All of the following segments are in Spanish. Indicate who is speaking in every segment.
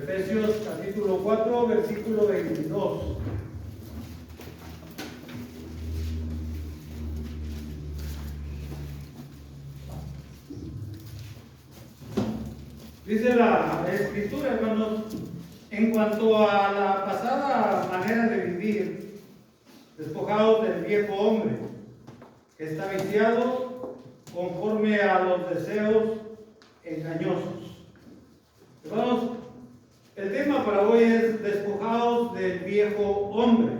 Speaker 1: Efesios capítulo 4, versículo 22. Dice la Escritura, hermanos, en cuanto a la pasada manera de vivir, despojados del viejo hombre, que está viciado conforme a los deseos engañosos. Hermanos, el tema para hoy es despojados del viejo hombre.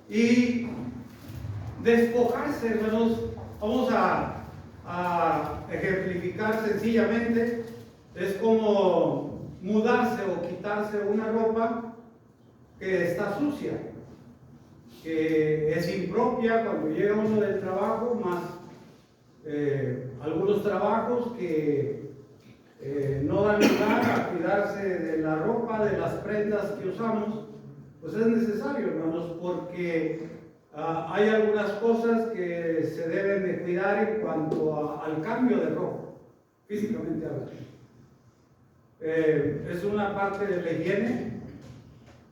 Speaker 1: Y despojarse, hermanos, vamos a ejemplificar sencillamente, es como mudarse o quitarse una ropa que está sucia, que es impropia cuando llega uno del trabajo, más algunos trabajos que no dan lugar a cuidarse de la ropa, de las prendas que usamos. Pues es necesario, hermanos, porque hay algunas cosas que se deben de cuidar en cuanto al cambio de ropa, físicamente hablando. Es una parte de la higiene,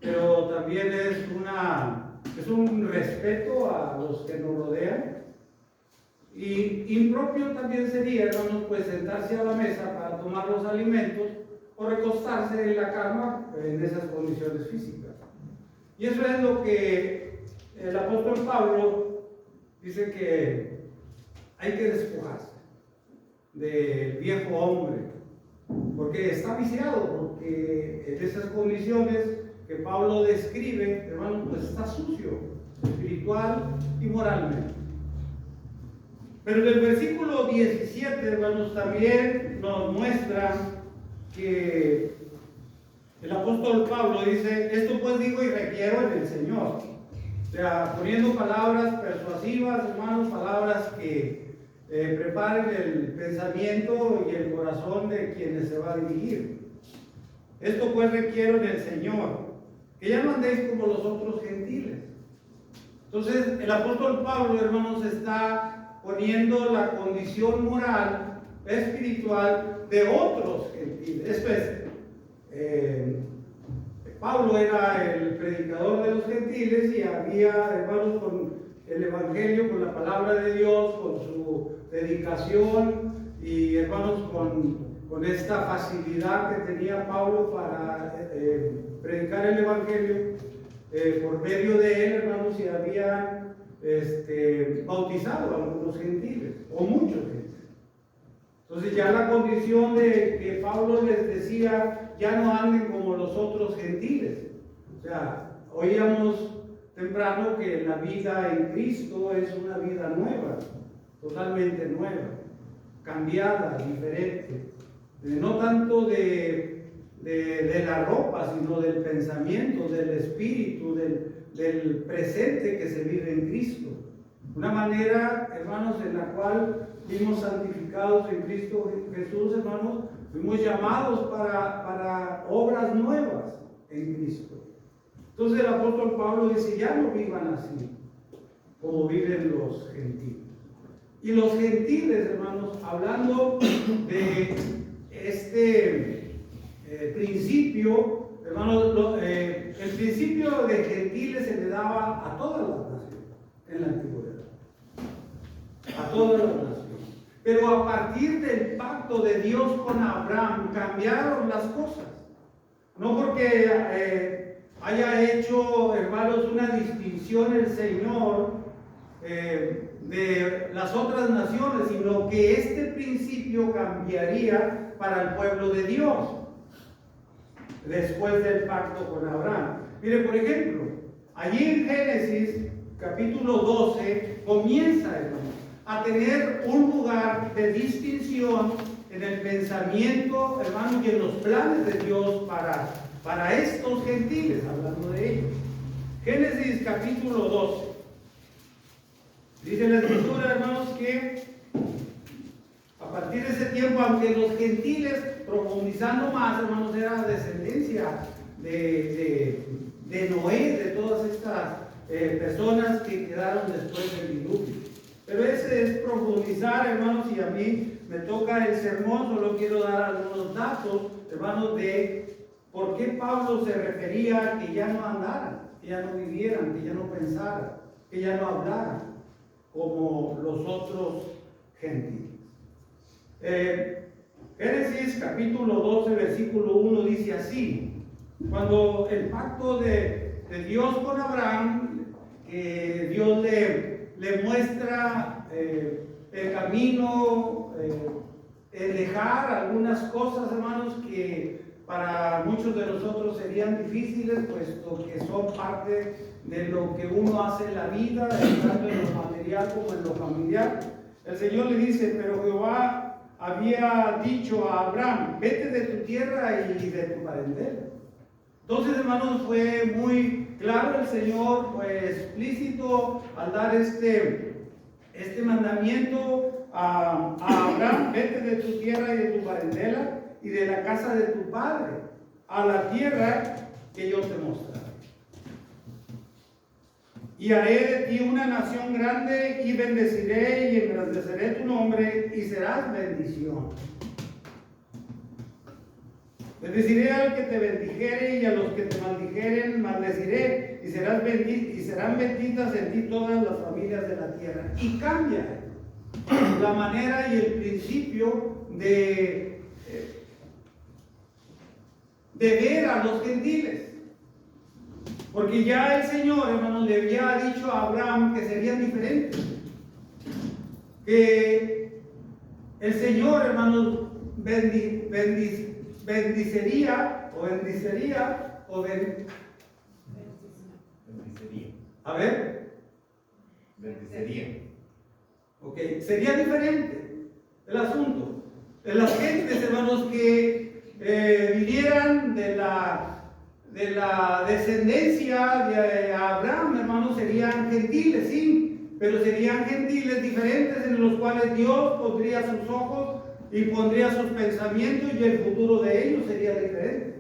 Speaker 1: pero también es un respeto a los que nos rodean. Y impropio también sería, hermanos, pues sentarse a la mesa para tomar los alimentos o recostarse en la cama en esas condiciones físicas. Y eso es lo que el apóstol Pablo dice, que hay que despojarse del viejo hombre, porque está viciado, porque en esas condiciones que Pablo describe, hermanos, pues está sucio, espiritual y moralmente. Pero en el versículo 17, hermanos, también nos muestra que el apóstol Pablo dice: esto pues digo y requiero en el Señor. O sea, poniendo palabras persuasivas, hermanos, palabras que preparen el pensamiento y el corazón de quienes se va a dirigir. Esto pues requiero en el Señor, que ya no andéis como los otros gentiles. Entonces, el apóstol Pablo, hermanos, está poniendo la condición moral, espiritual de otros gentiles. Esto es, Pablo era el predicador de los gentiles y había, hermanos, con el evangelio, con la palabra de Dios, con su dedicación y, hermanos, con esta facilidad que tenía Pablo para predicar el evangelio, por medio de él, hermanos, se habían bautizado a algunos gentiles, o muchos gentiles. Entonces ya la condición de que Pablo les decía: ya no anden como los otros gentiles. O sea, oíamos temprano que la vida en Cristo es una vida nueva, totalmente nueva, cambiada, diferente. No tanto de la ropa, sino del pensamiento, del espíritu, del presente que se vive en Cristo. Una manera, hermanos, en la cual fuimos santificados en Cristo Jesús, hermanos, fuimos llamados para obras nuevas en Cristo. Entonces el apóstol Pablo dice: ya no vivan así como viven los gentiles. Y los gentiles, hermanos, hablando de este principio, hermanos, el principio de gentiles se le daba a todas las naciones en la antigüedad, a todas las naciones. Pero a partir del pacto de Dios con Abraham cambiaron las cosas. No porque haya hecho, hermanos, una distinción el Señor de las otras naciones, sino que este principio cambiaría para el pueblo de Dios después del pacto con Abraham. Mire, por ejemplo, allí en Génesis capítulo 12 comienza, hermanos, a tener un lugar de distinción en el pensamiento, hermanos, y en los planes de Dios para estos gentiles, hablando de ellos. Génesis capítulo 12. Dice la Escritura, hermanos, que a partir de ese tiempo, aunque los gentiles, profundizando más, hermanos, era descendencia de Noé, de todas estas personas que quedaron después del diluvio. Pero ese es profundizar, hermanos, y a mí me toca el sermón. Solo quiero dar algunos datos, hermanos, de por qué Pablo se refería a que ya no andaran, que ya no vivieran, que ya no pensaran, que ya no hablaran como los otros gentiles. Génesis capítulo 12, versículo 1 dice así: cuando el pacto de Dios con Abraham, que Dios le muestra el camino, el dejar algunas cosas, hermanos, que para muchos de nosotros serían difíciles, puesto que son parte de lo que uno hace en la vida, tanto en lo material como en lo familiar. El Señor le dice: pero Jehová había dicho a Abraham, vete de tu tierra y de tu parentela. Entonces, hermanos, fue muy claro el Señor, fue explícito al dar este mandamiento a Abraham: vete de tu tierra y de tu parentela y de la casa de tu padre a la tierra que yo te mostraré. Y haré de ti una nación grande y bendeciré y engrandeceré tu nombre y serás bendición. Bendeciré al que te bendijere y a los que te maldijeren maldeciré, y serán benditas en ti todas las familias de la tierra. Y cambia la manera y el principio de ver a los gentiles. Porque ya el Señor, hermanos, le había dicho a Abraham que serían diferentes. Que el Señor, hermanos, bendecería. A ver.
Speaker 2: Bendecería.
Speaker 1: Ok, sería diferente el asunto. Las gentes, hermanos, que vinieran de la descendencia de Abraham, hermanos, serían gentiles, sí, pero serían gentiles diferentes en los cuales Dios pondría sus ojos y pondría sus pensamientos, y el futuro de ellos sería diferente.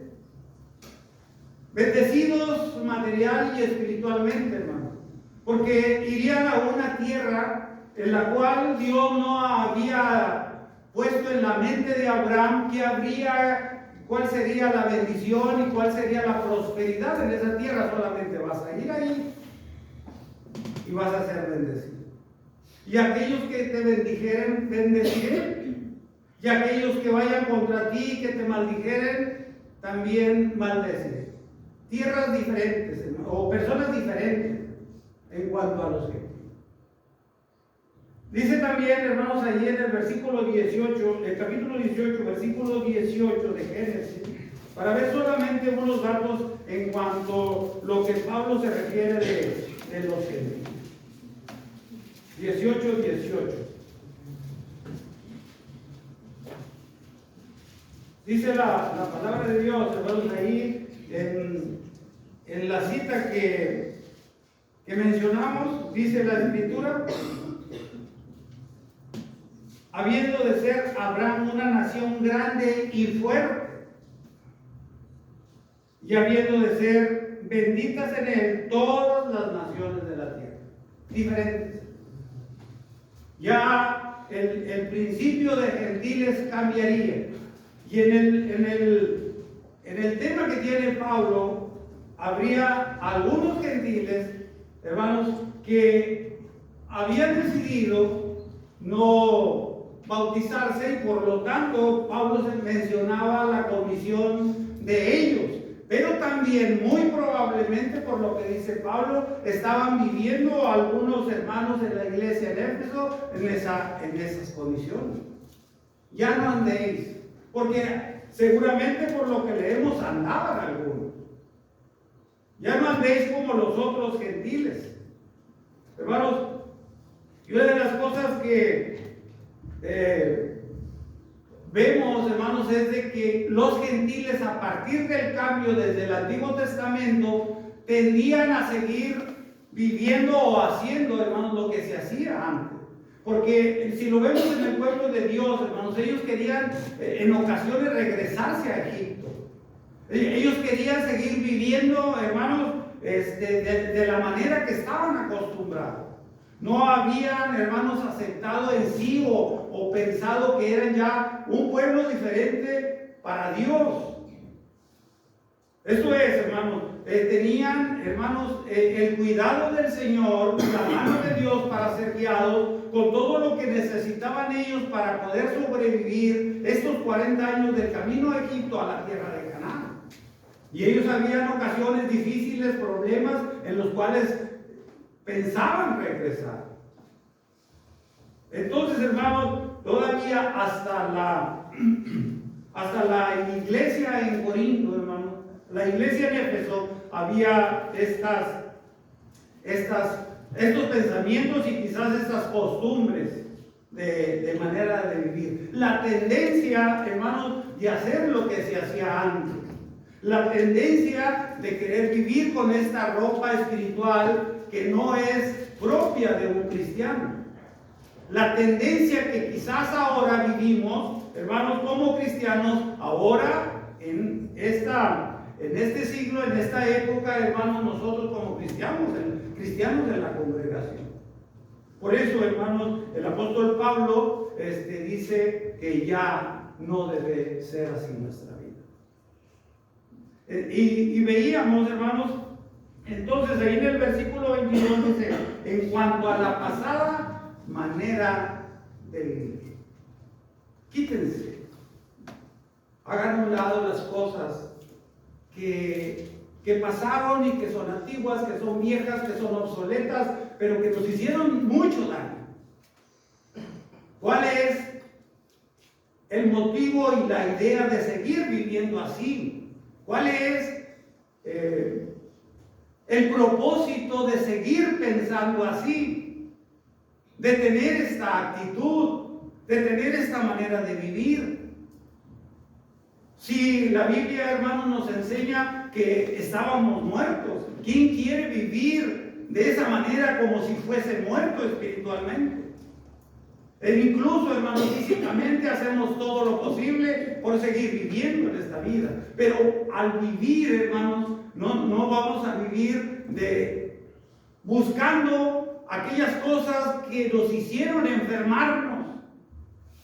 Speaker 1: Bendecidos material y espiritualmente, hermanos, porque irían a una tierra en la cual Dios no había puesto en la mente de Abraham cuál sería la bendición y cuál sería la prosperidad en esa tierra. Solamente vas a ir ahí y vas a ser bendecido. Y aquellos que te bendijeren, bendeciré. Y aquellos que vayan contra ti y que te maldijeren, también maldeciré. Tierras diferentes, o personas diferentes en cuanto a los gentiles. Dice también, hermanos, allí en el versículo 18, el capítulo 18, versículo 18 de Génesis, para ver solamente unos datos en cuanto a lo que Pablo se refiere de los gentiles. 18. Dice la palabra de Dios, hermanos, ahí en la cita que mencionamos, dice la Escritura: habiendo de ser Abraham una nación grande y fuerte, y habiendo de ser benditas en él todas las naciones de la tierra. Diferentes. Ya el principio de gentiles cambiaría. Y en el tema que tiene Pablo, habría algunos gentiles, hermanos, que habían decidido no bautizarse, y por lo tanto Pablo mencionaba la condición de ellos. Pero también, muy probablemente, por lo que dice Pablo, estaban viviendo algunos hermanos en la iglesia en Éfeso en esas condiciones. Ya no andéis, porque seguramente por lo que leemos andaban algunos. Ya no andéis como los otros gentiles. Hermanos, y una de las cosas que vemos, hermanos, es de que los gentiles, a partir del cambio desde el Antiguo Testamento, tendían a seguir viviendo o haciendo, hermanos, lo que se hacía antes. Porque si lo vemos en el pueblo de Dios, hermanos, ellos querían en ocasiones regresarse a Egipto. Ellos querían seguir viviendo, hermanos, de la manera que estaban acostumbrados. No habían, hermanos, aceptado en sí o pensado que eran ya un pueblo diferente para Dios. Eso es, hermanos, tenían, hermanos, el cuidado del Señor, la mano de Dios para ser guiados con todo lo que necesitaban ellos para poder sobrevivir estos 40 años del camino a Egipto, a la tierra de Canaán. Y ellos habían ocasiones difíciles, problemas en los cuales pensaban regresar. Entonces, hermanos, todavía hasta la iglesia en Corinto, hermanos, la iglesia en Éfeso, había estos pensamientos y quizás estas costumbres de manera de vivir. La tendencia, hermanos, de hacer lo que se hacía antes. La tendencia de querer vivir con esta ropa espiritual que no es propia de un cristiano. La tendencia que quizás ahora vivimos, hermanos, como cristianos, ahora en este siglo, en esta época, hermanos, nosotros como cristianos de la congregación. Por eso, hermanos, el apóstol Pablo dice que ya no debe ser así nuestra vida. Y veíamos, hermanos, entonces ahí en el versículo 22 dice, en cuanto a la pasada manera de vivir, quítense, hagan a un lado las cosas que pasaron y que son antiguas, que son viejas, que son obsoletas, pero que nos hicieron mucho daño. ¿Cuál es el motivo y la idea de seguir viviendo así? ¿Cuál es el propósito de seguir pensando así? De tener esta actitud, de tener esta manera de vivir. Si la Biblia, hermanos, nos enseña que estábamos muertos, ¿quién quiere vivir de esa manera como si fuese muerto espiritualmente? Incluso, hermanos, físicamente hacemos todo lo posible por seguir viviendo en esta vida. Pero al vivir, hermanos, no vamos a vivir buscando aquellas cosas que nos hicieron enfermarnos.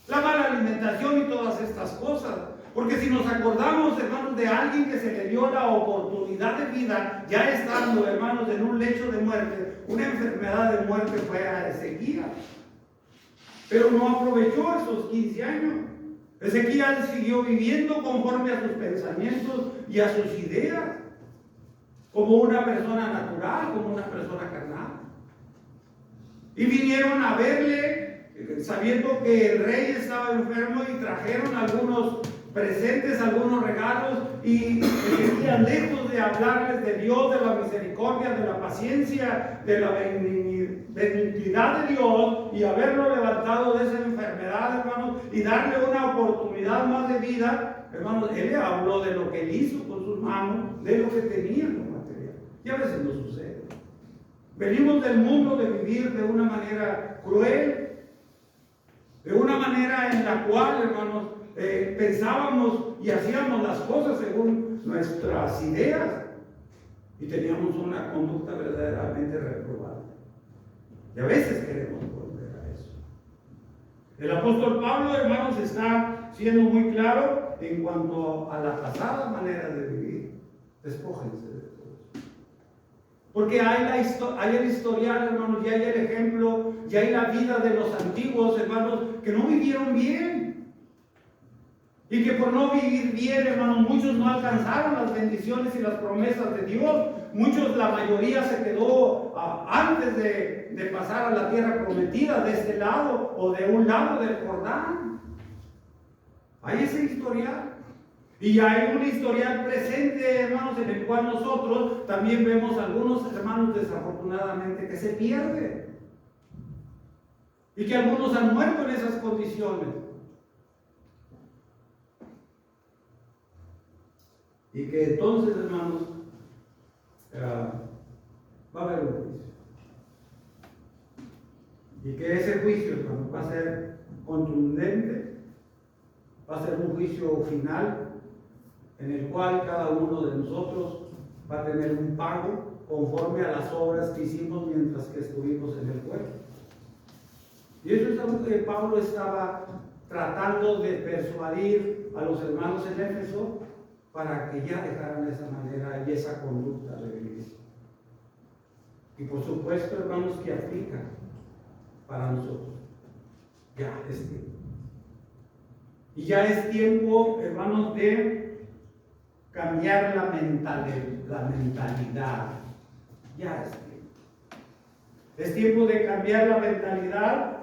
Speaker 1: La mala alimentación y todas estas cosas. Porque si nos acordamos, hermanos, de alguien que se le dio la oportunidad de vida, ya estando, hermanos, en un lecho de muerte, una enfermedad de muerte fue a Ezequías. Pero no aprovechó esos 15 años. Ezequías siguió viviendo conforme a sus pensamientos y a sus ideas, como una persona natural, como una persona carnal. Y vinieron a verle, sabiendo que el rey estaba enfermo, y trajeron algunos presentes, algunos regalos, y Ezequías, lejos de hablarles de Dios, de la misericordia, de la paciencia, de la benignidad de Dios, y haberlo levantado de esa enfermedad, hermanos, y darle una oportunidad más de vida, hermanos, él le habló de lo que él hizo con sus manos, de lo que tenía en lo material. Y a veces no sucede. Venimos del mundo de vivir de una manera cruel, de una manera en la cual, hermanos, pensábamos y hacíamos las cosas según nuestras ideas, y teníamos una conducta verdaderamente reprobable. Y a veces queremos volver a eso. El apóstol Pablo, hermanos, está siendo muy claro en cuanto a la pasada manera de vivir. Despójense de todo eso. Porque hay el historial, hermanos, ya hay el ejemplo, ya hay la vida de los antiguos, hermanos, que no vivieron bien. Y que por no vivir bien, hermanos, muchos no alcanzaron las bendiciones y las promesas de Dios. Muchos, la mayoría se quedó antes de pasar a la tierra prometida, de este lado o de un lado del Jordán. Hay ese historial. Y hay un historial presente, hermanos, en el cual nosotros también vemos algunos hermanos desafortunadamente que se pierden. Y que algunos han muerto en esas condiciones. Y que entonces, hermanos, va a haber un juicio. Y que ese juicio, hermanos, va a ser contundente, va a ser un juicio final, en el cual cada uno de nosotros va a tener un pago conforme a las obras que hicimos mientras que estuvimos en el cuerpo. Y eso es algo que Pablo estaba tratando de persuadir a los hermanos en Éfeso, para que ya dejaran esa manera y esa conducta de vivir. Y por supuesto, hermanos, que aplica para nosotros. Ya es tiempo. Y ya es tiempo, hermanos, de cambiar la mentalidad. Ya es tiempo. Es tiempo de cambiar la mentalidad,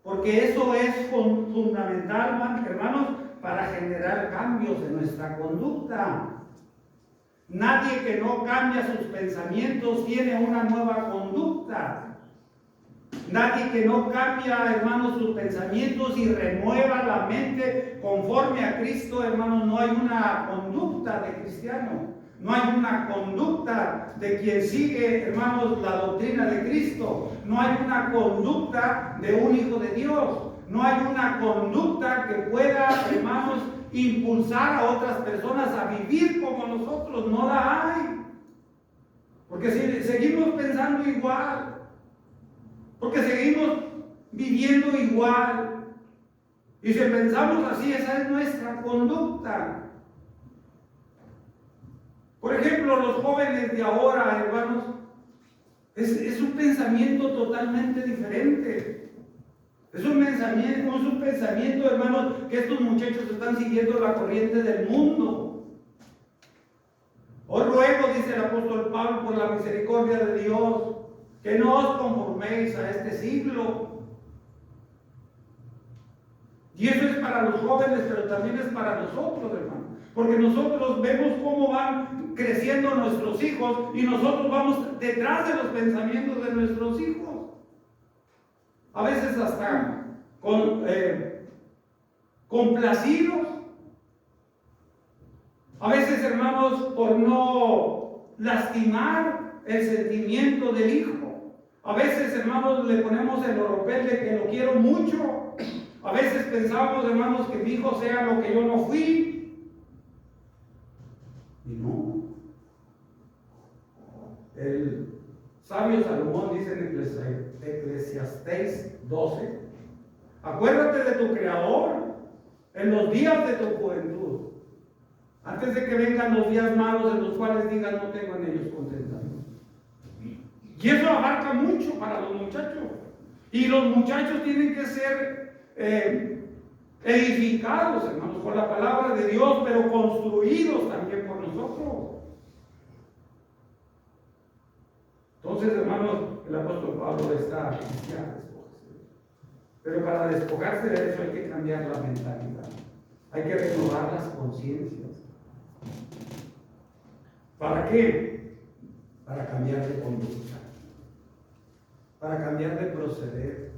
Speaker 1: porque eso es fundamental, hermanos, para generar cambios en nuestra conducta. Nadie que no cambia sus pensamientos tiene una nueva conducta. Nadie que no cambia, hermanos, sus pensamientos y renueva la mente conforme a Cristo, hermanos, no hay una conducta de cristiano. No hay una conducta de quien sigue, hermanos, la doctrina de Cristo. No hay una conducta de un hijo de Dios. No hay una conducta que pueda, hermanos, impulsar a otras personas a vivir como nosotros. No la hay. Porque si seguimos pensando igual, porque seguimos viviendo igual. Y si pensamos así, esa es nuestra conducta. Por ejemplo, los jóvenes de ahora, hermanos, es un pensamiento totalmente diferente. Es un pensamiento, hermanos, que estos muchachos están siguiendo la corriente del mundo. Os ruego, dice el apóstol Pablo, por la misericordia de Dios, que no os conforméis a este siglo. Y eso es para los jóvenes, pero también es para nosotros, hermanos. Porque nosotros vemos cómo van creciendo nuestros hijos y nosotros vamos detrás de los pensamientos de nuestros hijos. A veces hasta complacidos. A veces, hermanos, por no lastimar el sentimiento del hijo. A veces, hermanos, le ponemos el oropel de que lo quiero mucho. A veces pensamos, hermanos, que mi hijo sea lo que yo no fui. Y no. El sabio Salomón dice en Eclesiastés 12: acuérdate de tu Creador en los días de tu juventud, antes de que vengan los días malos en los cuales digan no tengo en ellos contentamiento. Y eso abarca mucho para los muchachos. Y los muchachos tienen que ser edificados, hermanos, por la palabra de Dios, pero construidos también por nosotros. Entonces, hermanos, el apóstol Pablo está diciendo, pero para despojarse de eso hay que cambiar la mentalidad, hay que renovar las conciencias. ¿Para qué? Para cambiar de conducta, para cambiar de proceder.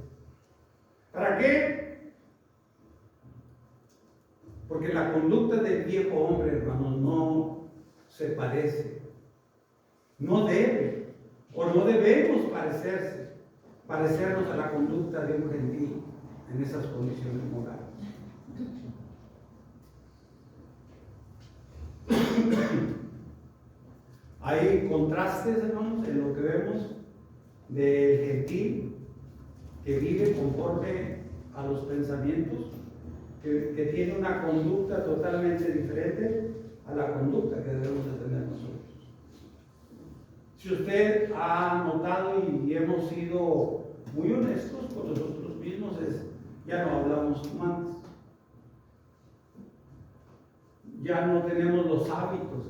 Speaker 1: ¿Para qué? Porque la conducta del viejo hombre, hermanos, no se parece, no debe o no debemos parecernos a la conducta de un gentil en esas condiciones morales. Hay contrastes, hermanos, en lo que vemos del gentil que vive conforme a los pensamientos, que tiene una conducta totalmente diferente a la conducta que debemos de tener nosotros. Si usted ha notado y hemos sido muy honestos con nosotros mismos, ya no hablamos como antes. Ya no tenemos los hábitos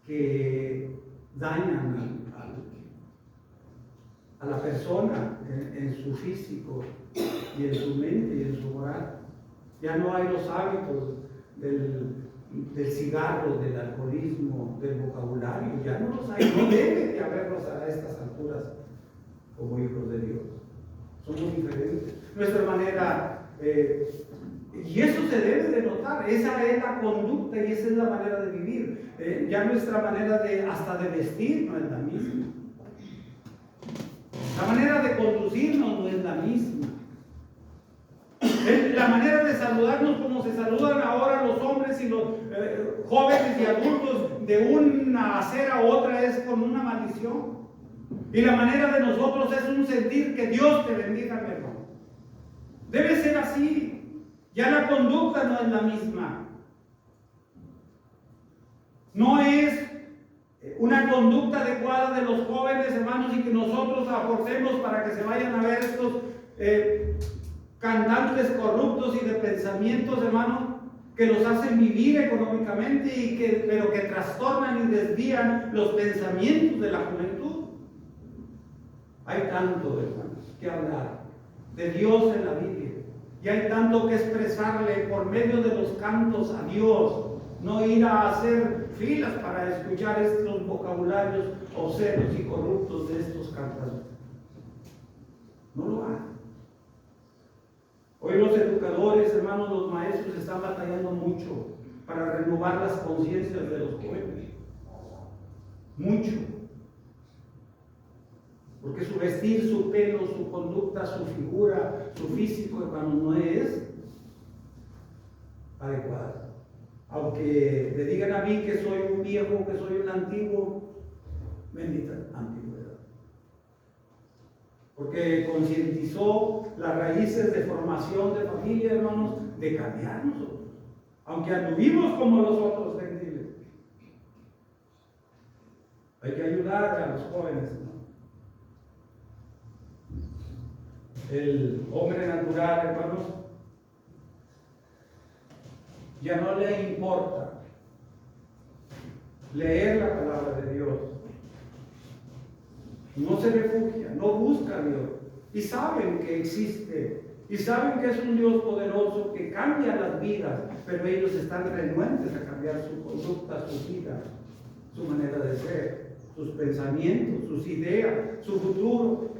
Speaker 1: que dañan a la persona en su físico y en su mente y en su moral. Ya no hay los hábitos del cigarro, del alcoholismo, del vocabulario, ya no los hay, no debe de haberlos a estas alturas como hijos de Dios. Somos diferentes. Nuestra manera, y eso se debe de notar, esa es la conducta y esa es la manera de vivir. Ya nuestra manera hasta de vestir no es la misma. La manera de conducirnos no es la misma. La manera de saludarnos como se saludan ahora los hombres y los jóvenes y adultos de una acera a otra es con una maldición. Y la manera de nosotros es un sentir que Dios te bendiga, mi hermano. Debe ser así. Ya la conducta no es la misma. No es una conducta adecuada de los jóvenes, hermanos, y que nosotros aportemos para que se vayan a ver estos cantantes corruptos y de pensamientos, hermanos, que los hacen vivir económicamente pero que trastornan y desvían los pensamientos de la juventud. Hay tanto, hermanos, que hablar de Dios en la Biblia, y hay tanto que expresarle por medio de los cantos a Dios. No ir a hacer filas para escuchar estos vocabularios obscenos y corruptos de estos cantantes. No lo hagan. Hoy los educadores, hermanos, los maestros están batallando mucho para renovar las conciencias de los jóvenes. Mucho. Porque su vestir, su pelo, su conducta, su figura, su físico, hermanos, no es adecuado. Aunque le digan a mí que soy un viejo, que soy un antiguo, bendita antigüedad. Porque concientizó las raíces de formación de familia, hermanos, de cambiar nosotros. Aunque anduvimos como los otros gentiles. Hay que ayudar a los jóvenes, hermanos. El hombre natural, hermanos, ya no le importa leer la palabra de Dios. No se refugia, no busca a Dios. Y saben que existe. Y saben que es un Dios poderoso que cambia las vidas. Pero ellos están renuentes a cambiar su conducta, su vida, su manera de ser, sus pensamientos, sus ideas, su futuro.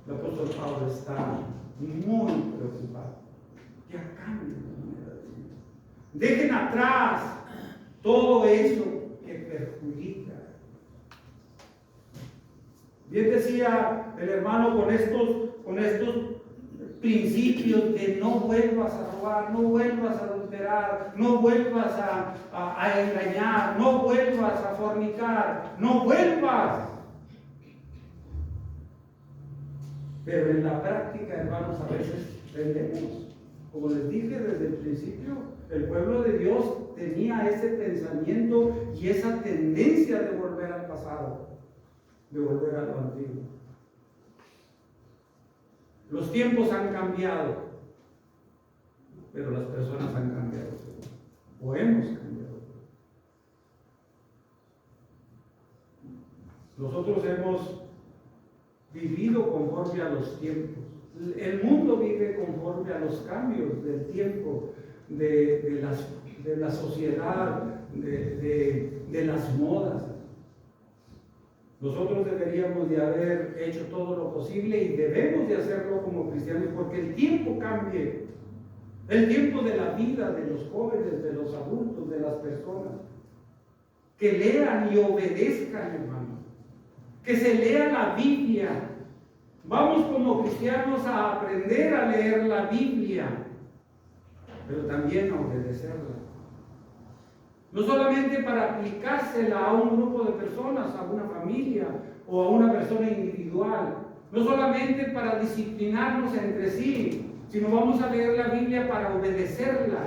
Speaker 1: El apóstol Pablo está muy preocupado. Ya cambia la manera de vivir. Dejen atrás todo eso que perjudica. Bien decía el hermano con estos principios de no vuelvas a robar, no vuelvas a adulterar, no vuelvas a engañar, no vuelvas a fornicar, no vuelvas. Pero en la práctica, hermanos, a veces tendemos. Como les dije desde el principio, el pueblo de Dios tenía ese pensamiento y esa tendencia de volver al pasado, de volver a lo antiguo. Los tiempos han cambiado, pero las personas han cambiado, o hemos cambiado. Nosotros hemos vivido conforme a los tiempos. El mundo vive conforme a los cambios del tiempo, de la sociedad, de las modas. Nosotros deberíamos de haber hecho todo lo posible y debemos de hacerlo como cristianos porque el tiempo cambie. El tiempo de la vida de los jóvenes, de los adultos, de las personas. Que lean y obedezcan, hermanos. Que se lea la Biblia. Vamos como cristianos a aprender a leer la Biblia, pero también a obedecerla. No solamente para aplicársela a un grupo de personas, a una familia o a una persona individual. No solamente para disciplinarnos entre sí, sino vamos a leer la Biblia para obedecerla.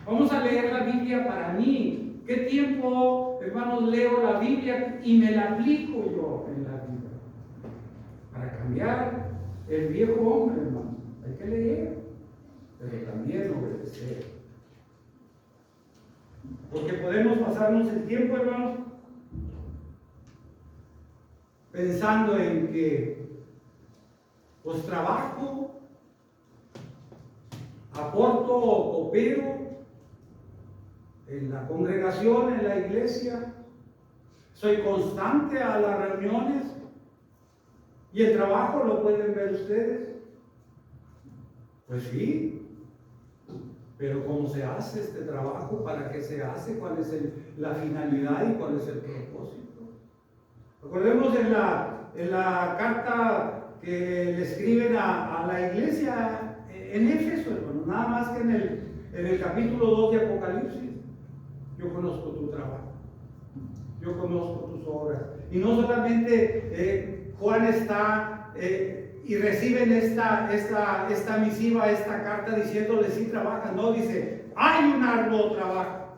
Speaker 1: Vamos a leer la Biblia para mí. ¿Qué tiempo, hermanos, leo la Biblia y me la aplico yo en la vida? Para cambiar el viejo hombre, hermano. Hay que leer, pero también obedecer. Porque podemos pasarnos el tiempo, hermanos, pensando en que pues trabajo, aporto o coopero en la congregación, en la iglesia, soy constante a las reuniones y el trabajo lo pueden ver ustedes. Pues sí. Pero ¿cómo se hace este trabajo? ¿Para qué se hace? ¿Cuál es la finalidad y cuál es el propósito? Recordemos en la carta que le escriben a la iglesia en Éfeso, hermano, nada más que en el capítulo 2 de Apocalipsis. Yo conozco tu trabajo, yo conozco tus obras. Y no solamente Juan está... y reciben esta misiva, esta carta diciéndole sí trabajan, no, dice, hay un arduo trabajo,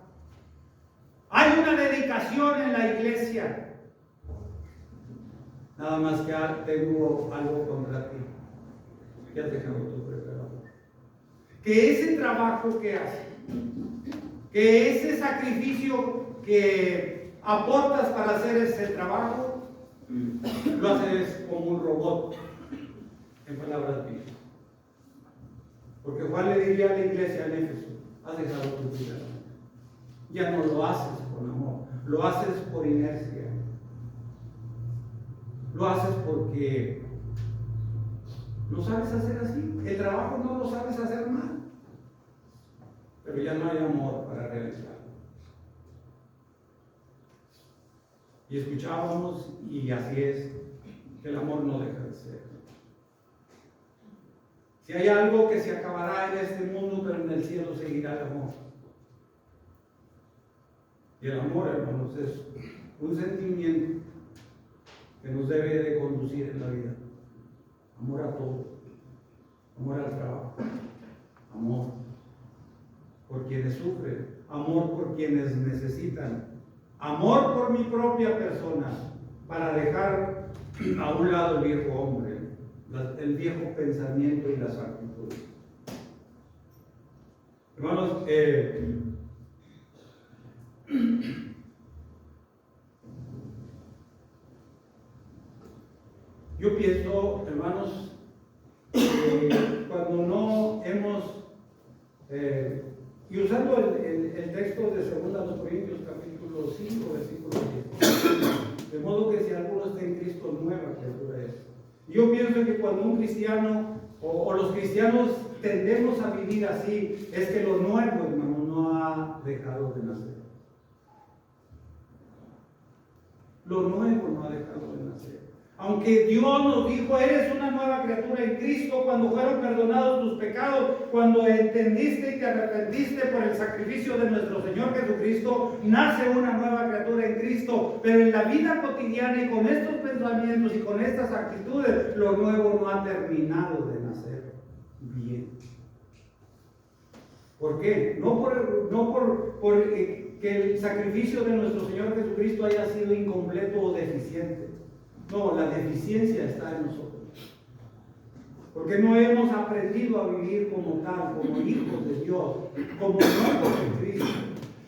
Speaker 1: dedicación en la iglesia. Nada más que tengo algo contra ti. ¿Qué has dejado tu primer amor? Que ese trabajo que haces, que ese sacrificio que aportas para hacer ese trabajo, lo haces como un robot, en palabras mías. Porque Juan le diría a la iglesia en Éfeso: has dejado tu primer amor. Ya no lo haces con amor, lo haces por inercia. Lo haces porque lo sabes hacer así. El trabajo no lo sabes hacer mal, pero ya no hay amor para realizarlo. Y escuchábamos, y así es, que el amor no deja de ser. Si hay algo que se acabará en este mundo, pero en el cielo seguirá el amor. Y el amor, hermanos, es un sentimiento que nos debe de conducir en la vida. Amor a todo, amor al trabajo, amor por quienes sufren, amor por quienes necesitan, amor por mi propia persona, para dejar a un lado el viejo hombre, el viejo pensamiento y las actitudes. Hermanos, yo pienso, hermanos, cuando no hemos, y usando el texto de 2 Corintios capítulo 5, versículo 10, de modo que si alguno está en Cristo, nueva criatura es. Yo pienso que cuando un cristiano, o los cristianos tendemos a vivir así, es que lo nuevo, hermano, no ha dejado de nacer. Lo nuevo no ha dejado de nacer. Aunque Dios nos dijo: eres una nueva criatura en Cristo, cuando fueron perdonados tus pecados, cuando entendiste y te arrepentiste por el sacrificio de nuestro Señor Jesucristo, nace una nueva criatura en Cristo. Pero en la vida cotidiana y con estos pensamientos y con estas actitudes, lo nuevo no ha terminado de nacer bien. ¿Por qué? No por que el sacrificio de nuestro Señor Jesucristo haya sido incompleto o deficiente. No, la deficiencia está en nosotros. Porque no hemos aprendido a vivir como tal, como hijos de Dios, como nuevos en Cristo.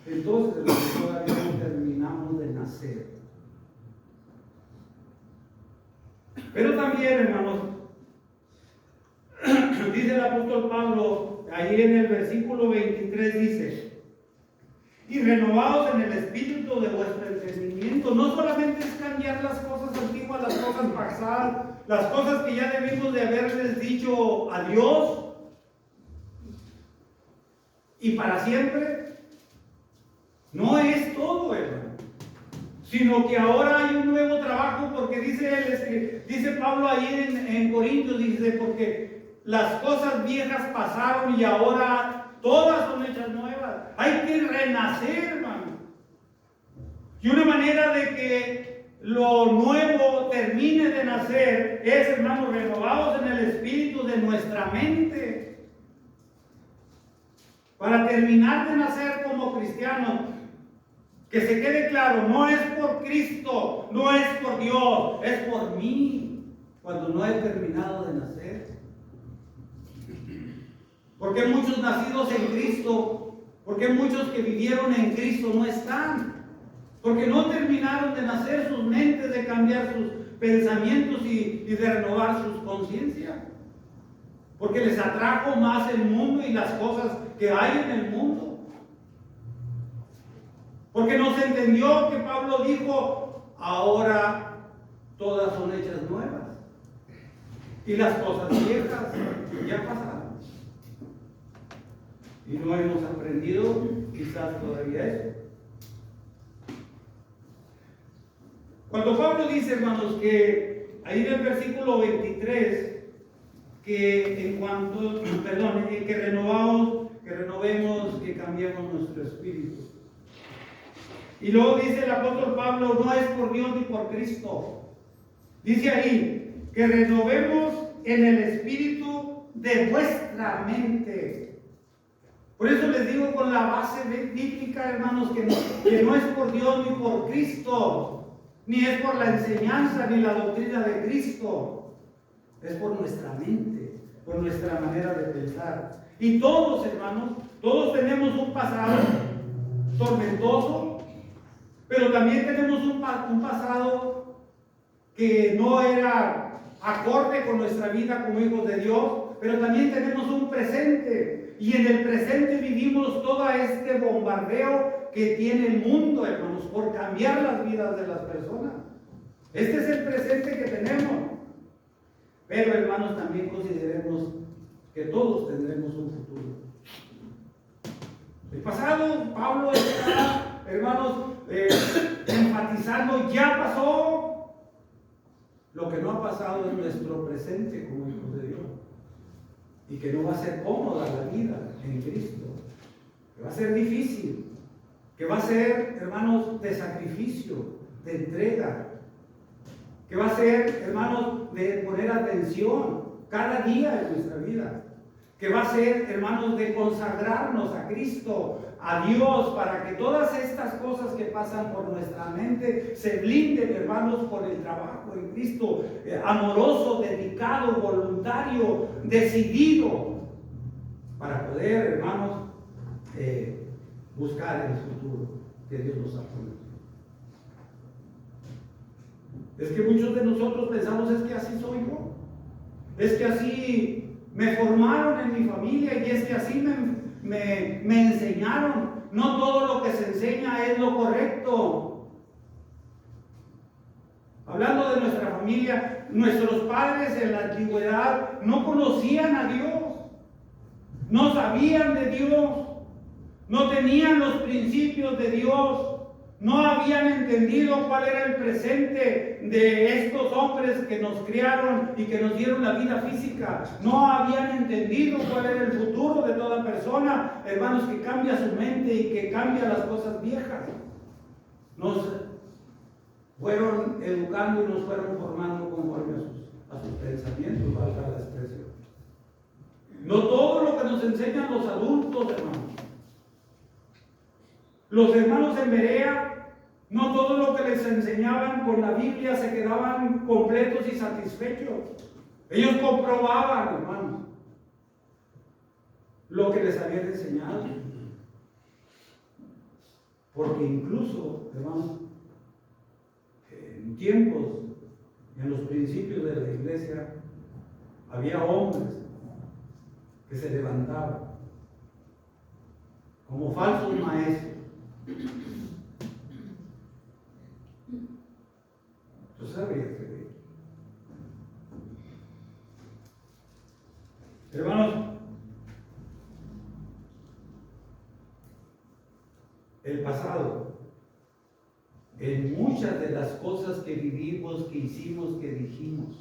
Speaker 1: Entonces, todavía no terminamos de nacer. Pero también, hermanos, dice el apóstol Pablo, ahí en el versículo 23 dice: y renovados en el espíritu de vuestro entendimiento. No solamente es cambiar las cosas antiguas, las cosas pasadas, las cosas que ya debimos de haberles dicho adiós y para siempre. No es todo, hermano, sino que ahora hay un nuevo trabajo, porque dice Pablo ahí en Corintios, dice: porque las cosas viejas pasaron y ahora todas son hechas nuevas. Hay que renacer, hermano. Y una manera de que lo nuevo termine de nacer es, hermanos, renovados en el espíritu de nuestra mente. Para terminar de nacer como cristianos, que se quede claro, no es por Cristo, no es por Dios, es por mí, cuando no he terminado de nacer. Porque muchos nacidos en Cristo, porque muchos que vivieron en Cristo no están, porque no terminaron de nacer sus mentes, de cambiar sus pensamientos y de renovar sus conciencias, porque les atrajo más el mundo y las cosas que hay en el mundo. Porque no se entendió que Pablo dijo: ahora todas son hechas nuevas y las cosas viejas ya pasaron. Y no hemos aprendido quizás todavía eso. Cuando Pablo dice, hermanos, que ahí en el versículo 23, que que renovemos, que cambiemos nuestro espíritu. Y luego dice el apóstol Pablo: no es por Dios ni por Cristo. Dice ahí, que renovemos en el espíritu de vuestra mente. Por eso les digo con la base bíblica, hermanos, que no es por Dios ni por Cristo, ni es por la enseñanza ni la doctrina de Cristo, es por nuestra mente, por nuestra manera de pensar. Y todos, hermanos, todos tenemos un pasado tormentoso, pero también tenemos un pasado que no era acorde con nuestra vida como hijos de Dios, pero también tenemos un presente, y en el presente vivimos todo este bombardeo que tiene el mundo, hermanos, por cambiar las vidas de las personas. Este es el presente que tenemos. Pero, hermanos, también consideremos que todos tendremos un futuro. El pasado, Pablo está, hermanos, enfatizando, ya pasó. Lo que no ha pasado es nuestro presente como hijos de Dios. Y que no va a ser cómoda la vida en Cristo. Que va a ser difícil. Que va a ser, hermanos, de sacrificio, de entrega. Que va a ser, hermanos, de poner atención cada día en nuestra vida. Que va a ser, hermanos, de consagrarnos a Cristo, a Dios, para que todas estas cosas que pasan por nuestra mente se blinden, hermanos, por el trabajo en Cristo, amoroso, dedicado, voluntario, decidido, para poder, hermanos, buscar el futuro que Dios nos ha prometido. Es que muchos de nosotros pensamos, es que así soy yo, es que así me formaron en mi familia, y es que así me enseñaron. No todo lo que se enseña es lo correcto. Hablando de nuestra familia, nuestros padres en la antigüedad no conocían a Dios, no sabían de Dios, no tenían los principios de Dios. No habían entendido cuál era el presente de estos hombres que nos criaron y que nos dieron la vida física. No habían entendido cuál era el futuro de toda persona, hermanos, que cambia su mente y que cambia las cosas viejas. Nos fueron educando y nos fueron formando conforme a sus pensamientos, valga la expresión. No todo lo que nos enseñan los adultos, hermanos. Los hermanos en Berea, no todo lo que les enseñaban con la Biblia se quedaban completos y satisfechos. Ellos comprobaban, hermanos, lo que les habían enseñado. Porque incluso, hermanos, en tiempos, en los principios de la iglesia, había hombres que se levantaban como falsos maestros. Yo sabía que, hermanos, el pasado, en muchas de las cosas que vivimos, que hicimos, que dijimos,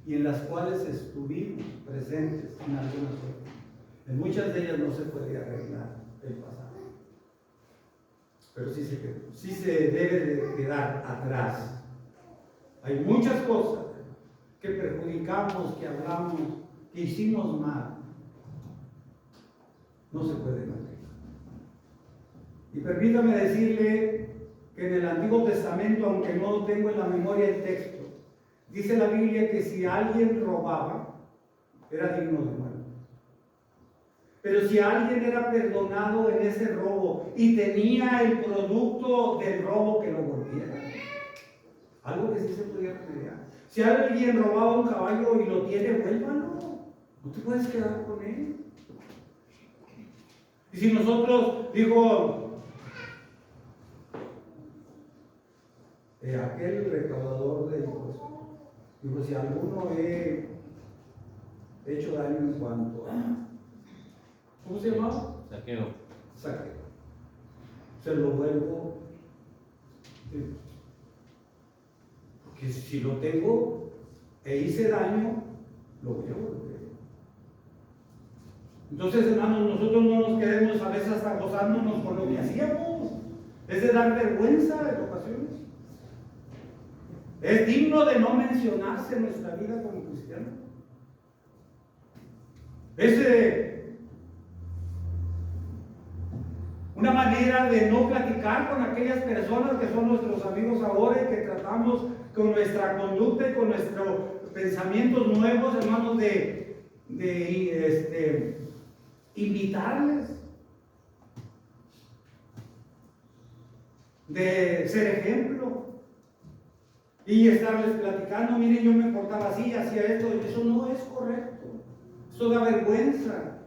Speaker 1: y en las cuales estuvimos presentes en algunas cosas, en muchas de ellas no se puede arreglar el pasado. Pero sí se debe de quedar atrás. Hay muchas cosas que perjudicamos, que hablamos, que hicimos mal. No se pueden arreglar. Y permítame decirle que en el Antiguo Testamento, aunque no tengo en la memoria el texto, dice la Biblia que si alguien robaba, era digno de muerte. Pero si alguien era perdonado en ese robo y tenía el producto del robo, que lo volviera. Algo que sí se podía remediar. Si alguien robaba un caballo y lo tiene, vuélvalo. No te puedes quedar con él. Y si nosotros, dijo aquel recaudador de impuestos, dijo, si alguno he hecho daño en cuanto a, ¿cómo se llamaba?
Speaker 2: Saqueo.
Speaker 1: Se lo vuelvo. Porque si lo tengo e hice daño, lo voy a volver. Entonces, hermanos, nosotros no nos quedemos a veces hasta gozándonos con lo que hacíamos. Es de dar vergüenza en ocasiones. Es digno de no mencionarse en nuestra vida como cristianos. una manera de no platicar con aquellas personas que son nuestros amigos ahora y que tratamos con nuestra conducta y con nuestros pensamientos nuevos, hermanos, de invitarles, de ser ejemplo y estarles platicando. Miren, yo me portaba así, hacía esto. Eso no es correcto, eso da vergüenza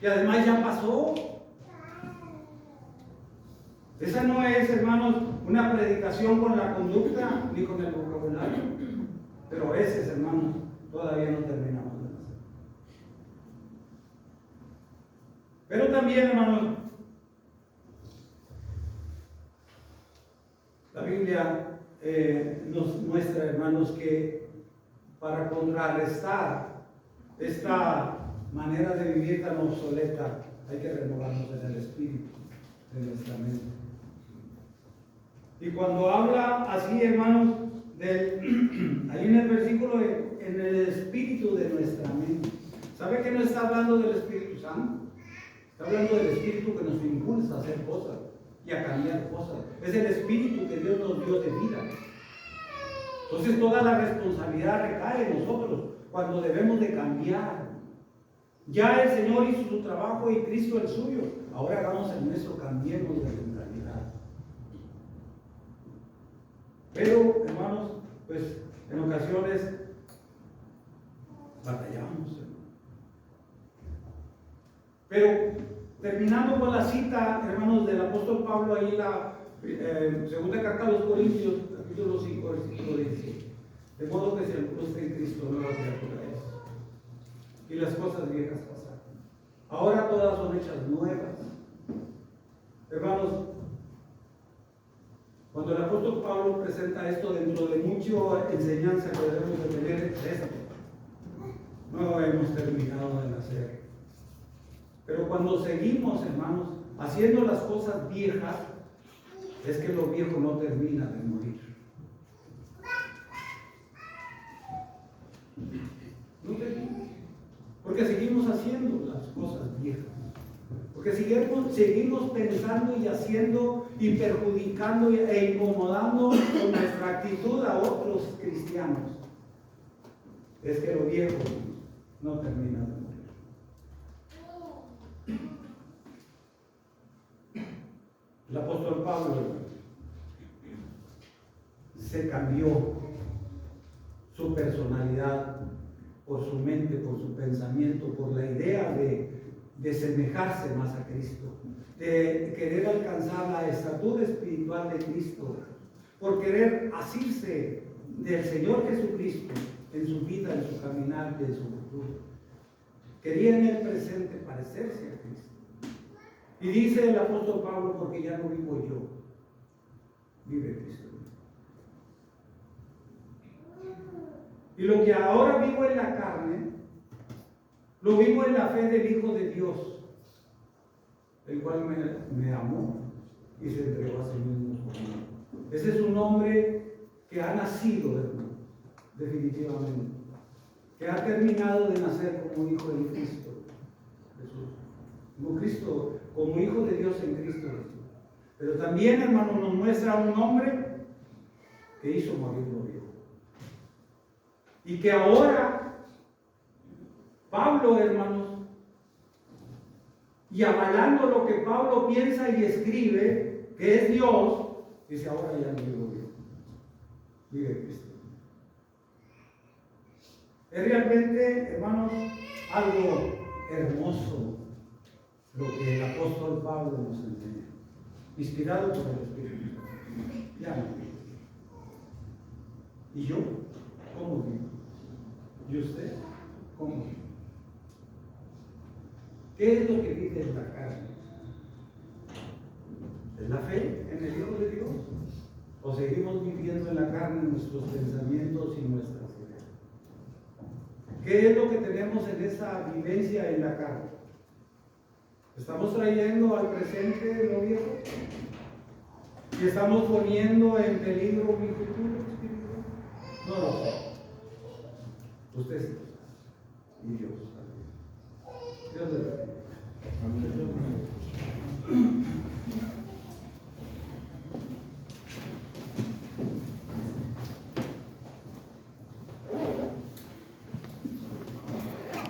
Speaker 1: y además ya pasó. Esa no es, hermanos, una predicación con la conducta ni con el vocabulario, pero a veces, hermanos, todavía no terminamos de hacer. Pero también, hermanos, la Biblia nos muestra, hermanos, que para contrarrestar esta manera de vivir tan obsoleta hay que renovarnos en el espíritu de nuestra mente. Y cuando habla así, hermanos, ahí en el versículo, en el espíritu de nuestra mente, ¿sabe que no está hablando del Espíritu Santo? Está hablando del espíritu que nos impulsa a hacer cosas y a cambiar cosas. Es el espíritu que Dios nos dio de vida. Entonces toda la responsabilidad recae en nosotros cuando debemos de cambiar. Ya el Señor hizo su trabajo y Cristo el suyo. Ahora hagamos el nuestro, cambiemos de mentalidad. Pero, hermanos, pues en ocasiones batallamos. Pero terminando con la cita, hermanos, del apóstol Pablo, ahí la segunda carta a los Corintios, capítulo 5, versículo 17. De modo que si alguno está en Cristo, nueva criatura es. Y las cosas viejas pasaron. Ahora todas son hechas nuevas. Hermanos, cuando el apóstol Pablo presenta esto, dentro de mucha enseñanza que debemos de tener, es esto. No hemos terminado de nacer. Pero cuando seguimos, hermanos, haciendo las cosas viejas, es que lo viejo no termina de morir. No termina. Porque seguimos haciendo las cosas viejas. Porque seguimos pensando y haciendo y perjudicando e incomodando con nuestra actitud a otros cristianos. Es que lo viejo no termina de morir. El apóstol Pablo se cambió su personalidad por su mente, por su pensamiento, por la idea de semejarse más a Cristo, de querer alcanzar la estatura espiritual de Cristo, por querer asirse del Señor Jesucristo en su vida, en su caminar y en su futuro. Quería en el presente parecerse a Cristo. Y dice el apóstol Pablo, porque ya no vivo yo, vive Cristo. Y lo que ahora vivo en la carne, lo vivo en la fe del Hijo de Dios, el cual me amó y se entregó a sí mismo por mí. Ese es un hombre que ha nacido, hermano, definitivamente, que ha terminado de nacer como hijo de Cristo Jesús, como hijo de Dios en Cristo Jesús. Pero también, hermano, nos muestra un hombre que hizo morir lo viejo. Y que ahora, Pablo, hermanos, y avalando lo que Pablo piensa y escribe, que es Dios, dice, ahora ya no vivo yo, vive Cristo. Es realmente, hermanos, algo hermoso lo que el apóstol Pablo nos enseña, inspirado por el Espíritu Santo. Ya no vivo. ¿Y yo? ¿Cómo vivo? ¿Y usted? ¿Cómo vive? ¿Qué es lo que vive en la carne? ¿Es la fe en el Hijo de Dios? ¿O seguimos viviendo en la carne nuestros pensamientos y nuestras ideas? ¿Qué es lo que tenemos en esa vivencia en la carne? ¿Estamos trayendo al presente lo viejo? ¿Y estamos poniendo en peligro mi futuro espiritual? No lo sé. Usted sí. Y Dios también. Dios le bendiga. Amén.